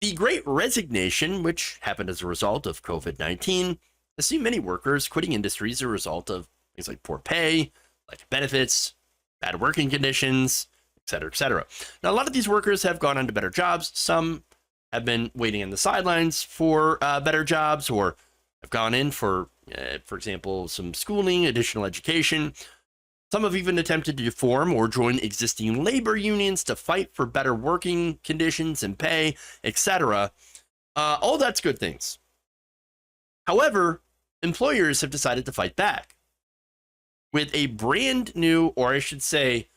The Great Resignation, which happened as a result of COVID-19, has seen many workers quitting industries as a result of things like poor pay, lack of benefits, bad working conditions, et cetera, et cetera. Now, a lot of these workers have gone on to better jobs. Some have been waiting on the sidelines for better jobs, or have gone in for example, some schooling, additional education. Some have even attempted to form or join existing labor unions to fight for better working conditions and pay, etc. All that's good things. However, employers have decided to fight back with a brand new, or I should say,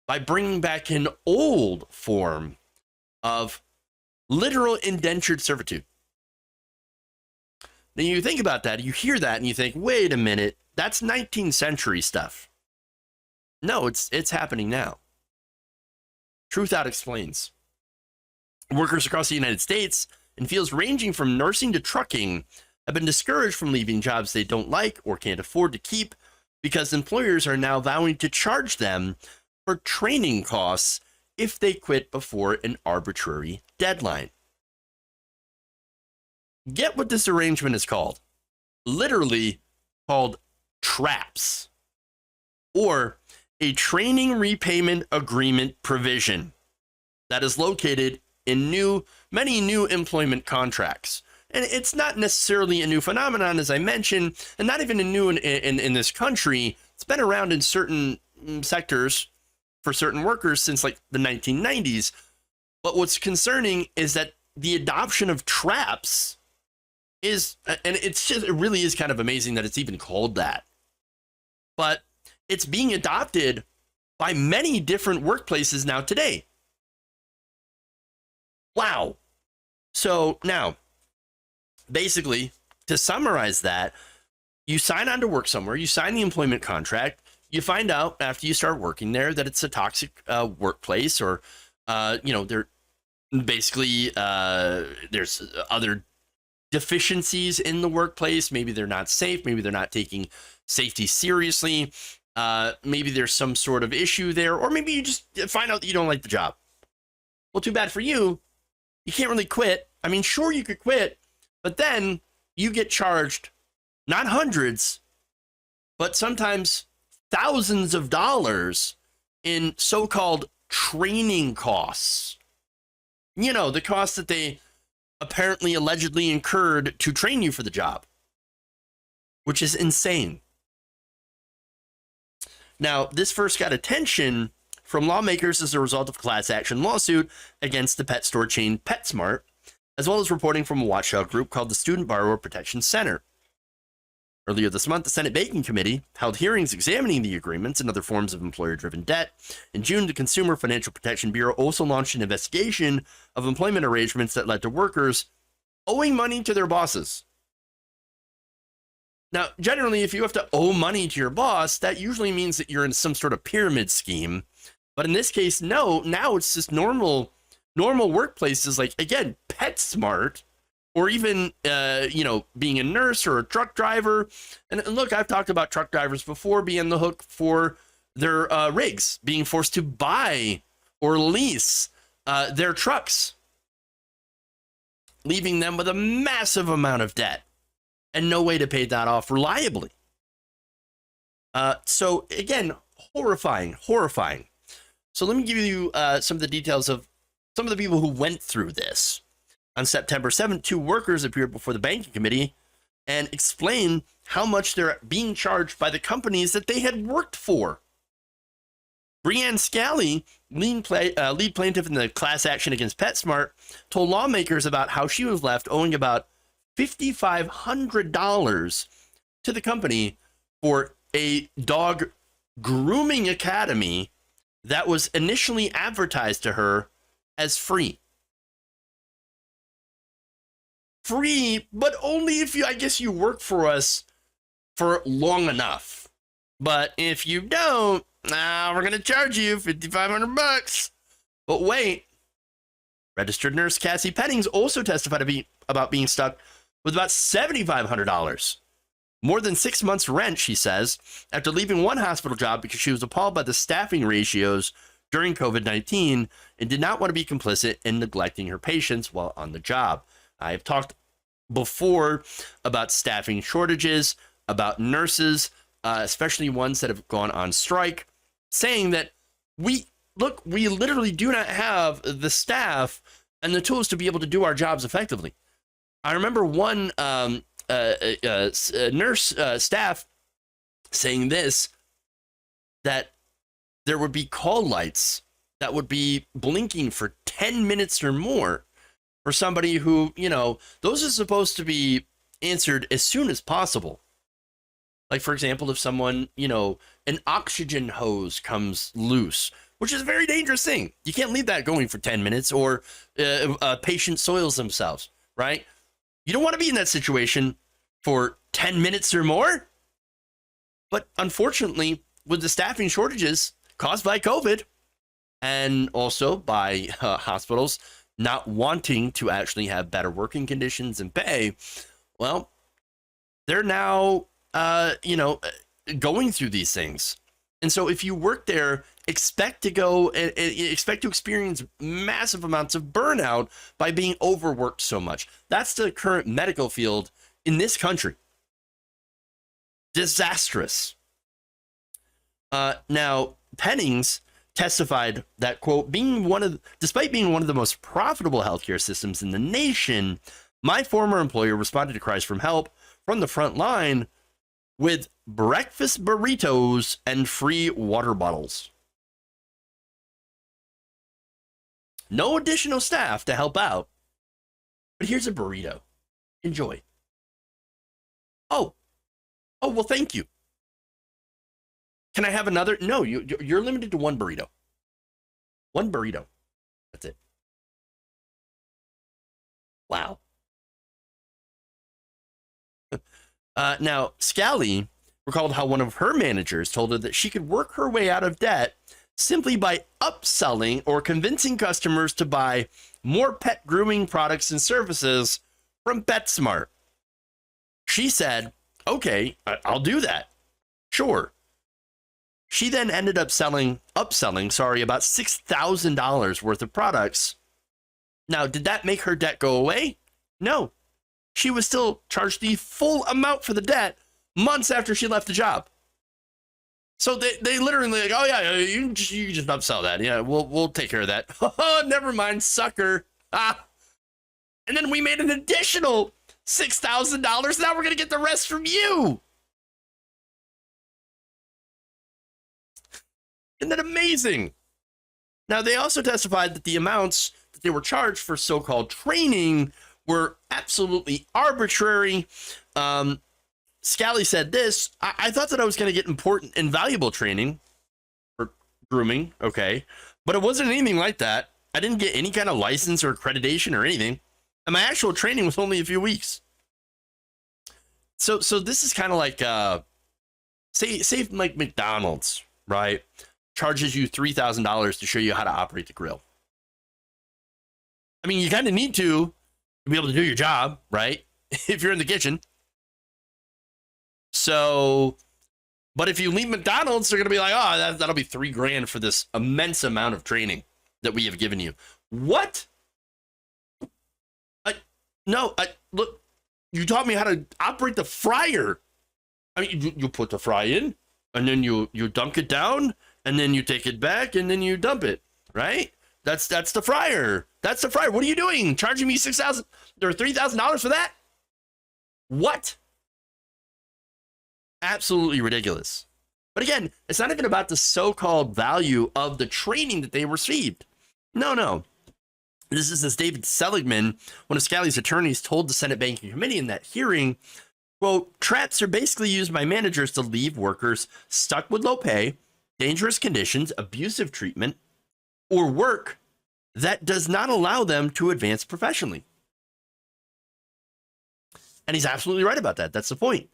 by bringing back an old form of literal indentured servitude. Now you think about that, you hear that, and you think, wait a minute, that's 19th century stuff. No, it's happening now. Truth Out explains. Workers across the United States in fields ranging from nursing to trucking have been discouraged from leaving jobs they don't like or can't afford to keep because employers are now vowing to charge them for training costs if they quit before an arbitrary deadline. Get what this arrangement is called. Literally called TRAPS, or a training repayment agreement provision that is located in many new employment contracts. And it's not necessarily a new phenomenon, as I mentioned, and not even a new in this country. It's been around in certain sectors for certain workers since like the 1990s. But what's concerning is that the adoption of TRAPS is, and it really is kind of amazing that it's even called that. But it's being adopted by many different workplaces now today. Wow. So now, basically, to summarize that, you sign on to work somewhere, you sign the employment contract, you find out after you start working there that it's a toxic workplace, or, there basically there's other deficiencies in the workplace. Maybe they're not safe. Maybe they're not taking safety seriously. Maybe there's some sort of issue there, or maybe you just find out that you don't like the job. Well, too bad for you. You can't really quit. I mean, sure, you could quit, but then you get charged not hundreds, but sometimes thousands of dollars in so-called training costs. You know, the costs that they apparently allegedly incurred to train you for the job, which is insane. Now, this first got attention from lawmakers as a result of a class action lawsuit against the pet store chain PetSmart, as well as reporting from a watchdog group called the Student Borrower Protection Center. Earlier this month, the Senate Banking Committee held hearings examining the agreements and other forms of employer-driven debt. In June, the Consumer Financial Protection Bureau also launched an investigation of employment arrangements that led to workers owing money to their bosses. Now, generally, if you have to owe money to your boss, that usually means that you're in some sort of pyramid scheme. But in this case, no, now it's just normal workplaces like, again, PetSmart, or even, being a nurse or a truck driver. And look, I've talked about truck drivers before being the hook for their rigs, being forced to buy or lease their trucks, leaving them with a massive amount of debt and no way to pay that off reliably. So again, horrifying. So let me give you some of the details of some of the people who went through this. On September 7th, 2 workers appeared before the banking committee and explained how much they're being charged by the companies that they had worked for. Breanne Scally, lead plaintiff in the class action against PetSmart, told lawmakers about how she was left owing about $5,500 to the company for a dog grooming academy that was initially advertised to her as free. Free, but only if you work for us for long enough. But if you don't, we're going to charge you $5,500. But wait, registered nurse Cassie Pennings also testified about being stuck with about $7,500. More than 6 months rent, she says, after leaving one hospital job because she was appalled by the staffing ratios during COVID-19 and did not want to be complicit in neglecting her patients while on the job. I have talked before about staffing shortages, about nurses, especially ones that have gone on strike, saying that we literally do not have the staff and the tools to be able to do our jobs effectively. I remember one nurse staff saying this, that there would be call lights that would be blinking for 10 minutes or more for somebody who, those are supposed to be answered as soon as possible. Like, for example, if someone, an oxygen hose comes loose, which is a very dangerous thing. You can't leave that going for 10 minutes, or a patient soils themselves, right? You don't want to be in that situation for 10 minutes or more. But unfortunately, with the staffing shortages caused by COVID and also by hospitals not wanting to actually have better working conditions and pay, well, they're now, going through these things. And so if you work there, expect to experience massive amounts of burnout by being overworked so much. That's the current medical field in this country. Disastrous. Now, Pennings testified that, quote, despite being one of the most profitable healthcare systems in the nation, my former employer responded to cries for help from the front line with breakfast burritos and free water bottles. No additional staff to help out, but here's a burrito. Enjoy. Oh, well, thank you. Can I have another? No, you're limited to one burrito. One burrito. That's it. Wow. Now, Scally recalled how one of her managers told her that she could work her way out of debt simply by upselling or convincing customers to buy more pet grooming products and services from PetSmart. She said, okay, I'll do that. Sure. She then ended up upselling about $6,000 worth of products. Now, did that make her debt go away? No. She was still charged the full amount for the debt months after she left the job. So they literally like, oh yeah, you just upsell that. Yeah, we'll take care of that. Oh, never mind, sucker. And then we made an additional $6,000. Now we're gonna get the rest from you. Isn't that amazing? Now, they also testified that the amounts that they were charged for so-called training were absolutely arbitrary. Scally said this, I thought that I was going to get important and valuable training for grooming, okay, but it wasn't anything like that. I didn't get any kind of license or accreditation or anything, and my actual training was only a few weeks. So this is kind of like, say like McDonald's, right, charges you $3,000 to show you how to operate the grill. I mean, you kind of need to be able to do your job, right? If you're in the kitchen. So, but if you leave McDonald's, they're going to be like, oh, that'll be $3,000 for this immense amount of training that we have given you. What? Look, you taught me how to operate the fryer. I mean, you put the fry in, and then you dunk it down, and then you take it back, and then you dump it, right? That's the fryer. That's the fryer. What are you doing? Charging me $6,000 or $3,000 for that? What? Absolutely ridiculous. But again, it's not even about the so-called value of the training that they received. No. This is as David Seligman, one of Scally's attorneys, told the Senate Banking Committee in that hearing, quote, traps are basically used by managers to leave workers stuck with low pay, dangerous conditions, abusive treatment, or work that does not allow them to advance professionally. And he's absolutely right about that. That's the point.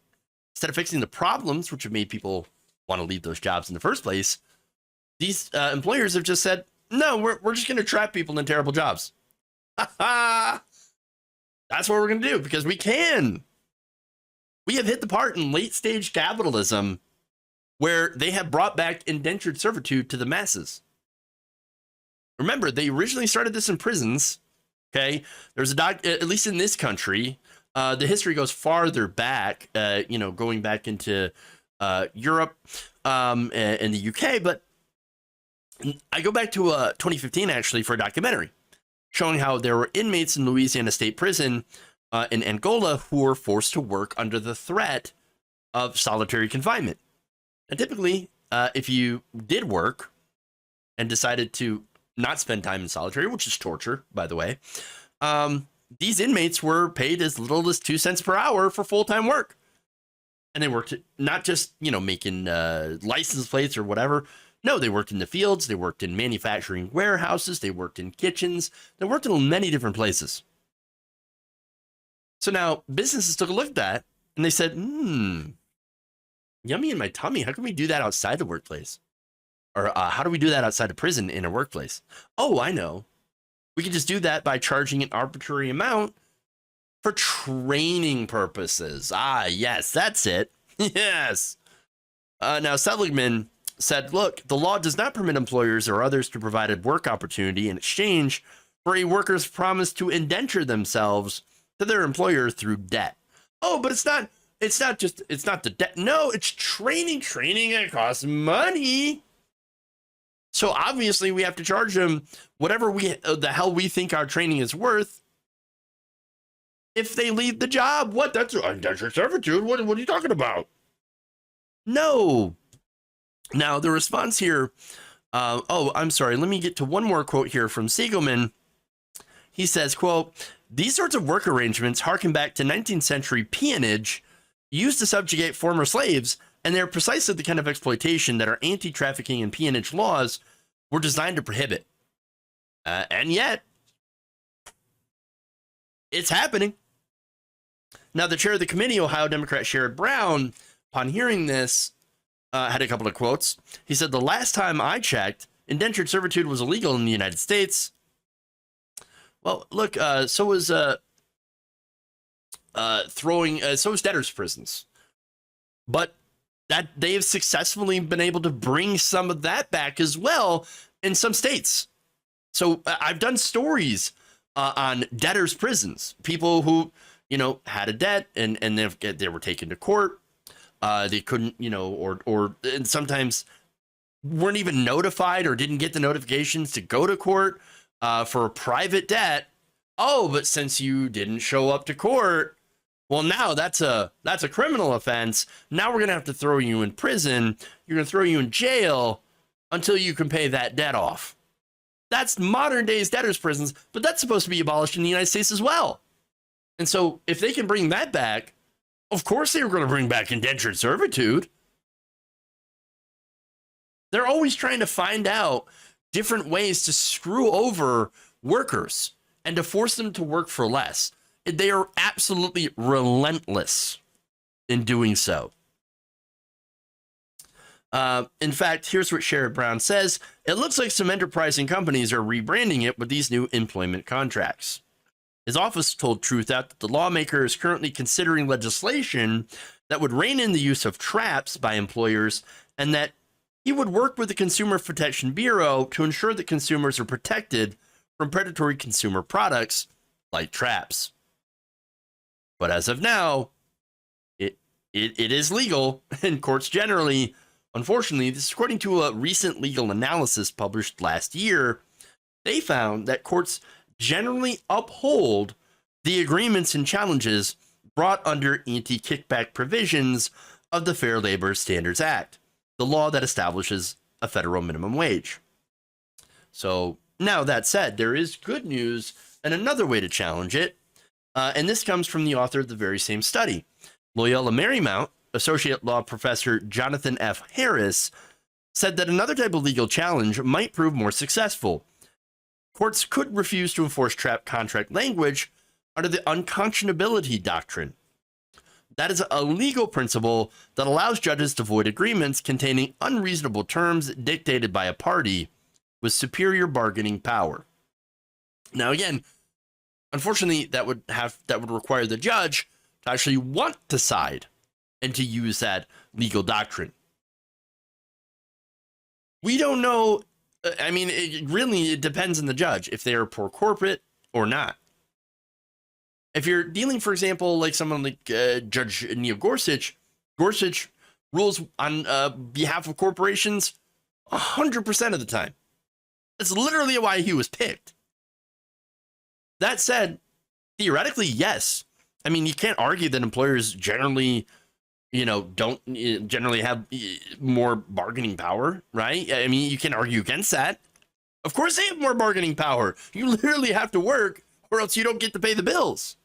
Instead of fixing the problems, which have made people want to leave those jobs in the first place, these employers have just said, no, we're just going to trap people in terrible jobs. That's what we're going to do because we can. We have hit the part in late stage capitalism where they have brought back indentured servitude to the masses. remember, they originally started this in prisons. Okay, there's at least in this country, the history goes farther back, going back into Europe and the UK. But I go back to 2015 actually for a documentary showing how there were inmates in Louisiana State Prison in Angola who were forced to work under the threat of solitary confinement. And typically, if you did work and decided to not spend time in solitary, which is torture, by the way, these inmates were paid as little as 2 cents per hour for full-time work. And they worked not just, making license plates or whatever. No, they worked in the fields. They worked in manufacturing warehouses. They worked in kitchens. They worked in many different places. So now businesses took a look at that and they said, yummy in my tummy. How can we do that outside the workplace? Or how do we do that outside of prison in a workplace? Oh, I know. We can just do that by charging an arbitrary amount for training purposes. Ah, yes, that's it. Yes. Now, Seligman said, look, the law does not permit employers or others to provide a work opportunity in exchange for a worker's promise to indenture themselves to their employer through debt. Oh, but it's not the debt. No, it's training. Training, it costs money. So obviously we have to charge them whatever the hell we think our training is worth. If they leave the job, what? That's indentured servitude. What are you talking about? No. Now the response here. I'm sorry. Let me get to one more quote here from Siegelman. He says, quote, "These sorts of work arrangements harken back to 19th century peonage used to subjugate former slaves, and they're precisely the kind of exploitation that our anti-trafficking and peonage laws were designed to prohibit. And yet, it's happening." Now, the chair of the committee, Ohio Democrat Sherrod Brown, upon hearing this, had a couple of quotes. He said, "The last time I checked, indentured servitude was illegal in the United States." Well, look, so was debtors' prisons. But that they have successfully been able to bring some of that back as well in some states. So I've done stories on debtors' prisons, people who, had a debt and they were taken to court. They couldn't, and sometimes weren't even notified or didn't get the notifications to go to court for a private debt. Oh, but since you didn't show up to court, well, now that's a criminal offense. Now we're going to have to throw you in prison. You're going to throw you in jail until you can pay that debt off. That's modern days debtors' prisons, but that's supposed to be abolished in the United States as well. And so if they can bring that back, of course they were going to bring back indentured servitude. They're always trying to find out different ways to screw over workers and to force them to work for less. They are absolutely relentless in doing so. In fact, here's what Sherrod Brown says. "It looks like some enterprising companies are rebranding it with these new employment contracts." His office told Truthout that the lawmaker is currently considering legislation that would rein in the use of traps by employers, and that he would work with the Consumer Protection Bureau to ensure that consumers are protected from predatory consumer products like traps. But as of now, it is legal in courts generally. Unfortunately, this is according to a recent legal analysis published last year. They found that courts generally uphold the agreements and challenges brought under anti-kickback provisions of the Fair Labor Standards Act, the law that establishes a federal minimum wage. So now that said, there is good news and another way to challenge it. And this comes from the author of the very same study. Loyola Marymount Associate Law Professor Jonathan F. Harris said that another type of legal challenge might prove more successful. Courts could refuse to enforce trap contract language under the unconscionability doctrine. That is a legal principle that allows judges to void agreements containing unreasonable terms dictated by a party with superior bargaining power. Now, again, unfortunately, that would require the judge to actually want to side and to use that legal doctrine. We don't know I mean, it depends on the judge if they are poor corporate or not. If you're dealing, for example, like someone like Judge Neil Gorsuch, Gorsuch rules on behalf of corporations 100% of the time. That's literally why he was picked. That said, theoretically, yes. I mean, you can't argue that employers generally, don't generally have more bargaining power, right? I mean, you can't argue against that. Of course they have more bargaining power. You literally have to work or else you don't get to pay the bills.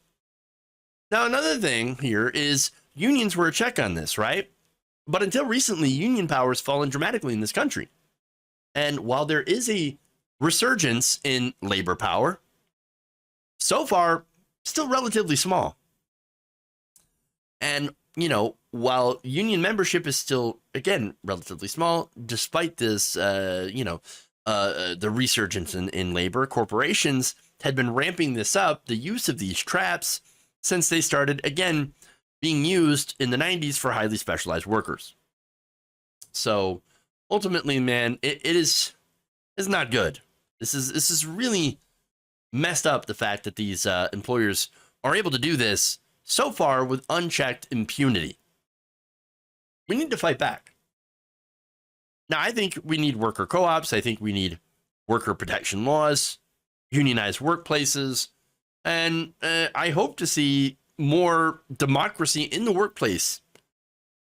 Now, another thing here is unions were a check on this, right? But until recently, union power has fallen dramatically in this country. And while there is a resurgence in labor power, so far, still relatively small. And, while union membership is still, again, relatively small, despite this, the resurgence in labor, corporations had been ramping this up, the use of these traps, since they started, again, being used in the 90s for highly specialized workers. So ultimately, man, it's not good. This is really messed up, the fact that these employers are able to do this so far with unchecked impunity. We need to fight back. Now, I think we need worker co-ops. I think we need worker protection laws, unionized workplaces, and I hope to see more democracy in the workplace.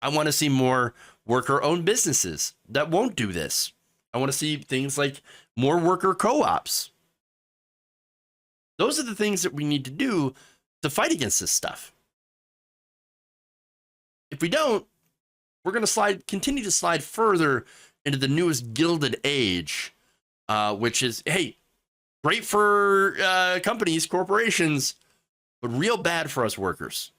I want to see more worker-owned businesses that won't do this. I want to see things like more worker co-ops. Those are the things that we need to do to fight against this stuff. If we don't, we're going to continue to slide further into the newest Gilded Age, which is, hey, great for companies, corporations, but real bad for us workers.